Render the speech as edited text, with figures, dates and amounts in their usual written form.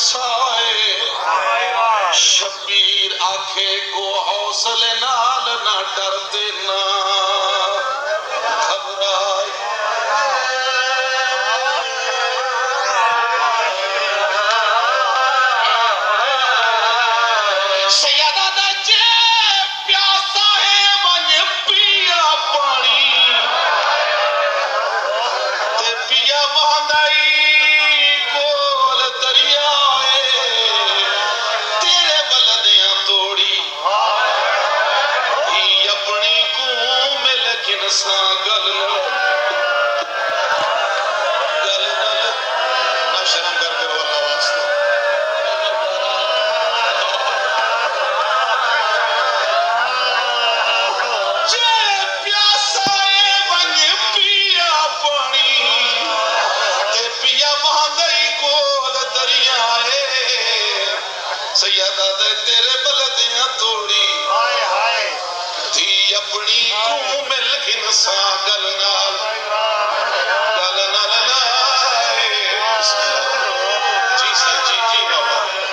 प्यासाए शबीर आखे को हौसले नाल ना डरते ना घबराए। सैयदा दा जे प्यासा है वन पिया पानी ते पिया बहंदाई कोल दरिया तेरे बलदियां तोड़ी ही अपनी को मिल किनसा गल ना शर्म कर करो अल्लाह वास्ते। जे प्यासा है वन पिया पानी ते पिया बहंदाई कोल दरिया सैयदा दे तेरे बलदियां तोड़ी थी अपनी को मिल किनसा गल